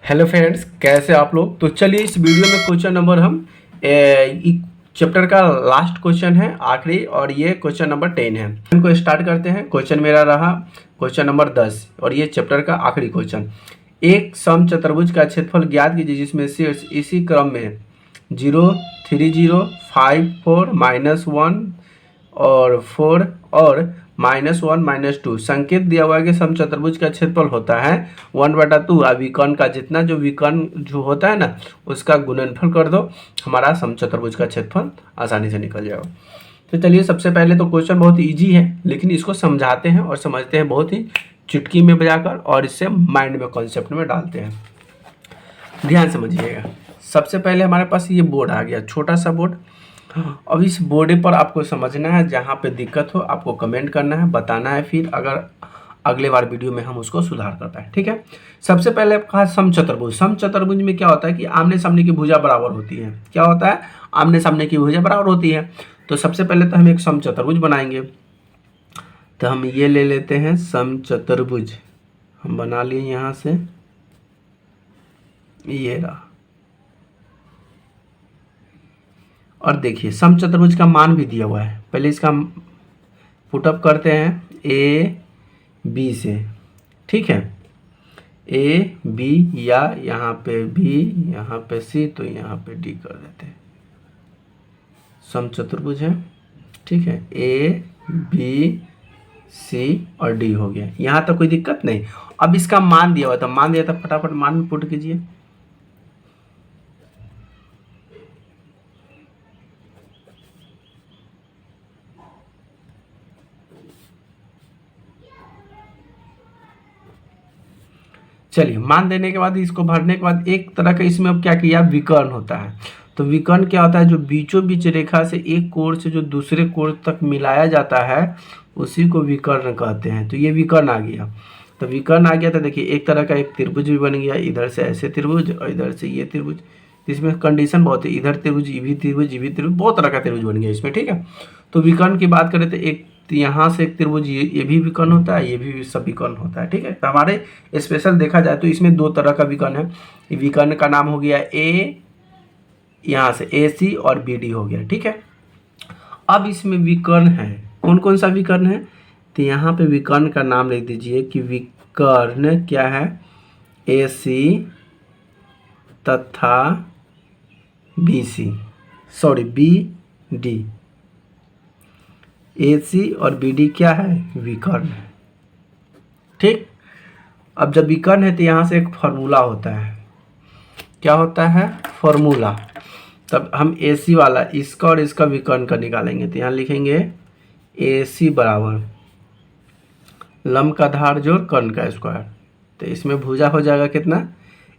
Hello friends, कैसे आप लोग। तो चलिए इस वीडियो में क्वेश्चन नंबर हम चैप्टर का लास्ट क्वेश्चन है, आखिरी, और ये क्वेश्चन नंबर 10 है। इनको स्टार्ट करते हैं। क्वेश्चन मेरा रहा क्वेश्चन नंबर 10 और ये चैप्टर का आखिरी क्वेश्चन। एक समचतुर्भुज का क्षेत्रफल ज्ञात कीजिए जिसमें शीर्ष इसी क्रम में 0, 3, 0, 5, 4, -1 और 4 और -1, -2 संकेत दिया हुआ है कि समचतुर्भुज का क्षेत्रफल होता है 1/2। अब विकर्ण का जितना जो विकर्ण जो होता है ना उसका गुणनफल कर दो, हमारा समचतुर्भुज का क्षेत्रफल आसानी से निकल जाएगा। तो चलिए सबसे पहले तो क्वेश्चन बहुत इजी है, लेकिन इसको समझाते हैं और समझते हैं बहुत ही चुटकी में बजाकर, और इससे माइंड में कॉन्सेप्ट में डालते हैं। ध्यान समझिएगा। सबसे पहले हमारे पास ये बोर्ड आ गया, छोटा सा बोर्ड। अब इस बोर्ड पर आपको समझना है, जहाँ पे दिक्कत हो आपको कमेंट करना है, बताना है, फिर अगर अगले बार वीडियो में हम उसको सुधार कर पाए। ठीक है। सबसे पहले कहा समचतुर्भुज। समचतुर्भुज में क्या होता है कि आमने सामने की भुजा बराबर होती है। क्या होता है? आमने सामने की भुजा बराबर होती है। तो सबसे पहले तो हम एक समचतुर्भुज बनाएंगे। तो हम ये ले लेते हैं समचतुर्भुज, हम बना लिए यहाँ से, ये रहा। और देखिए समचतुर्भुज का मान भी दिया हुआ है। पहले इसका पुटअप करते हैं ए बी से। ठीक है, ए बी, या यहाँ पे बी, यहाँ पे सी, तो यहाँ पे डी कर देते हैं। समचतुर्भुज है, ठीक है, ए बी सी और डी हो गया। यहाँ तक कोई दिक्कत नहीं। अब इसका मान दिया हुआ था, मान दिया था, फटाफट मान पुट कीजिए। चलिए मान देने के बाद इसको भरने के बाद एक तरह का इसमें अब क्या किया, विकर्ण होता है। तो विकर्ण क्या होता है? जो बीचों बीच रेखा से एक कोण से जो दूसरे कोण तक मिलाया जाता है उसी को विकर्ण कहते हैं। तो ये विकर्ण आ गया। तो विकर्ण आ गया तो देखिए एक तरह का एक त्रिभुज भी बन गया, इधर से ऐसे त्रिभुज और इधर से ये त्रिभुज। इसमें कंडीशन बहुत है, इधर त्रिभुज, ये भी त्रिभुज, ये भी त्रिभुज, बहुत तरह का त्रिभुज बन गया इसमें। ठीक है। तो विकर्ण की बात करें तो एक यहाँ से एक त्रिभुज, ये भी विकर्ण होता है, ये भी सब विकर्ण होता है। ठीक है। तो हमारे स्पेशल देखा जाए तो इसमें दो तरह का विकर्ण है। विकर्ण का नाम हो गया ए, यहाँ से ए सी और बी डी हो गया। ठीक है। अब इसमें विकर्ण है, कौन कौन सा विकर्ण है? तो यहाँ पे विकर्ण का नाम लिख दीजिए कि विकर्ण क्या है, ए सी तथा B C, sorry B D. A C और बी डी क्या है? विकर्ण है। ठीक। अब जब विकर्ण है तो यहाँ से एक फॉर्मूला होता है। क्या होता है? फॉर्मूला। तब हम ए सी वाला इसका और इसका विकर्ण का निकालेंगे। तो यहाँ लिखेंगे ए सी बराबर लंब का आधार जोड़ कर्ण का स्क्वायर। तो इसमें भुजा हो जाएगा कितना,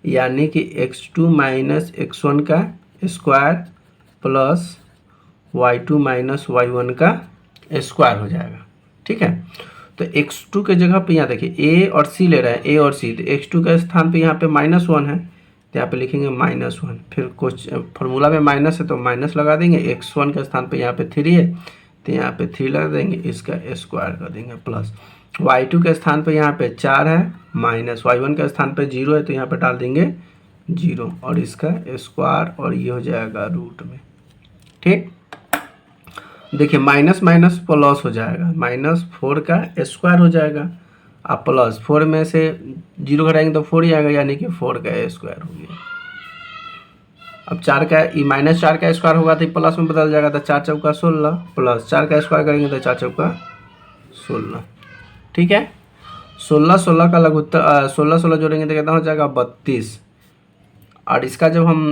यानी कि x2 माइनस x1 का square plus y2 minus y1 का स्क्वायर हो जाएगा। ठीक है। तो x2 के जगह पे यहाँ देखिए a और c ले रहे हैं, a और c, तो x2 के स्थान पे यहाँ पे -1 है तो यहाँ पे लिखेंगे -1। फिर कुछ फॉर्मूला में माइनस है तो माइनस लगा देंगे, x1 के स्थान पे यहाँ पे 3 है तो यहाँ पे 3 लगा देंगे, इसका स्क्वायर कर देंगे, प्लस y2 के स्थान पे यहाँ पे 4 है, माइनस y1 के स्थान पे 0 है तो यहाँ पे डाल देंगे 0 और इसका स्क्वायर, और ये हो जाएगा रूट में। ठीक। देखिए माइनस माइनस प्लस हो जाएगा, -4 का स्क्वायर हो जाएगा, आप प्लस 4 में से 0 घटाएंगे तो 4 ही आएगा, यानी कि 4 का स्क्वायर हो गया। अब 4 का -4 का स्क्वायर होगा तो प्लस में बदल जाएगा, तो 4 चौका 16 प्लस 4 का स्क्वायर करेंगे तो 4 चौका 16। ठीक है। 16 का लघुत्तर 16 जोड़ेंगे तो कितना हो जाएगा, 32। और इसका जब हम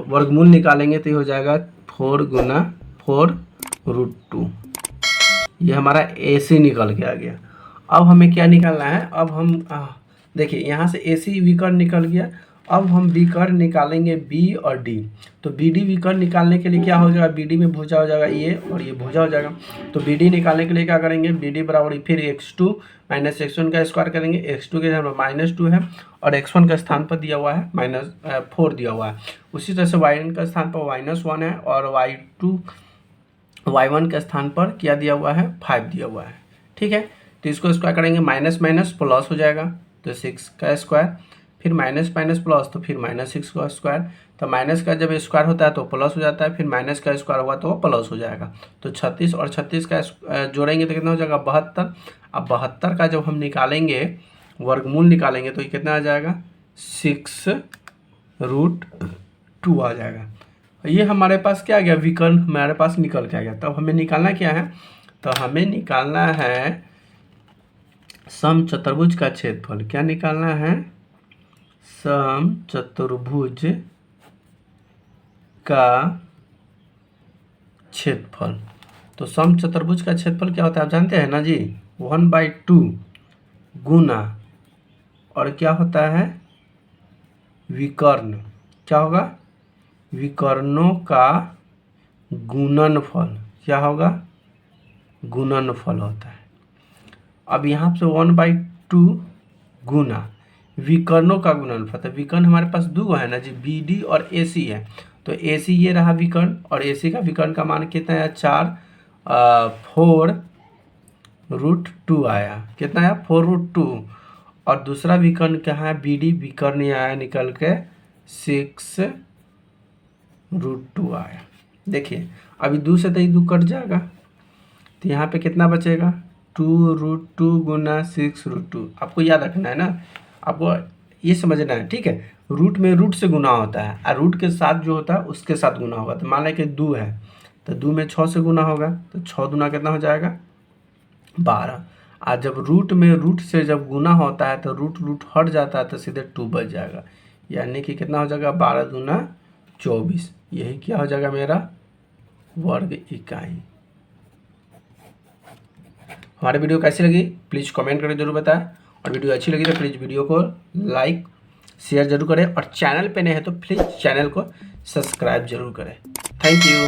वर्गमूल निकालेंगे तो ये हो जाएगा 4 गुना 4√2। ये हमारा ए सी निकल के आ गया। अब हमें क्या निकालना है? अब हम देखिए यहाँ से ए सी विकर्ण निकल गया। अब हम विकर्ण निकालेंगे बी और डी। तो बी डी विकर्ण निकालने के लिए क्या हो जाएगा, बी डी में भुजा हो जाएगा ये और ये भुजा हो जाएगा। तो बी डी निकालने के लिए क्या करेंगे, बी डी बराबर फिर x2 माइनस x1 का स्क्वायर करेंगे। x2 के जगह -2 है और x1 का स्थान पर दिया हुआ है -4 दिया हुआ है। उसी तरह से y1 का स्थान पर -1 है और y1 के स्थान पर क्या दिया हुआ है, 5 दिया हुआ है। ठीक है। तो इसको स्क्वायर करेंगे, माइनस माइनस प्लस हो जाएगा तो 6 का स्क्वायर, फिर माइनस माइनस प्लस, तो फिर -6 का स्क्वायर। तो माइनस का जब स्क्वायर होता है तो प्लस हो जाता है, फिर माइनस का स्क्वायर होगा तो वो प्लस हो जाएगा। तो 36 और 36 का जोड़ेंगे तो कितना हो जाएगा 72। अब 72 का जब हम निकालेंगे, वर्गमूल निकालेंगे, तो ये कितना आ जाएगा 6√2 आ जाएगा। ये हमारे पास क्या आ गया, विकर्ण हमारे पास निकल के आ गया। तब हमें निकालना क्या है, तो हमें निकालना है समचतुर्भुज का क्षेत्रफल। क्या निकालना है, समचतुर्भुज का क्षेत्रफल। तो समचतुर्भुज का क्षेत्रफल क्या होता है आप जानते हैं ना जी, 1/2 गुना, और क्या होता है विकर्ण। क्या होगा, विकर्णों का गुणनफल। क्या होगा, गुणनफल होता है। अब यहाँ से 1/2 गुना विकर्णों का गुणनफल। तो विकर्ण हमारे पास दो है ना जी, BD और AC है। तो AC ये रहा विकर्ण, और AC का विकर्ण का मान कितना है 4, 4√2 आया। कितना आया 4√2। और दूसरा विकर्ण क्या है BD, विकर्ण ये आया निकल के 6√2 आया। देखिए अभी 2 से तो ये 2 कट जाएगा, तो यहाँ पे कितना बचेगा 2√2 गुना 6√2। आपको याद रखना है ना, आपको ये समझना है, ठीक है। रूट में रूट से गुना होता है, और रूट के साथ जो होता है उसके साथ गुना होगा। तो मान लें कि 2 है, तो 2 में 6 से गुना होगा, तो 6 दूना कितना हो जाएगा 12। और जब रूट में रूट से जब गुना होता है तो रूट रूट हट जाता है, तो सीधे 2 बच जाएगा। यानी कि कितना हो जाएगा 12 दूना 24। यही क्या हो जाएगा मेरा वर्ग इकाई। हमारी वीडियो कैसी लगी प्लीज़ कमेंट करके जरूर बताएं, और वीडियो अच्छी लगी तो प्लीज़ वीडियो को लाइक शेयर जरूर करें, और चैनल पे नए हैं तो प्लीज़ चैनल को सब्सक्राइब जरूर करें। Thank you.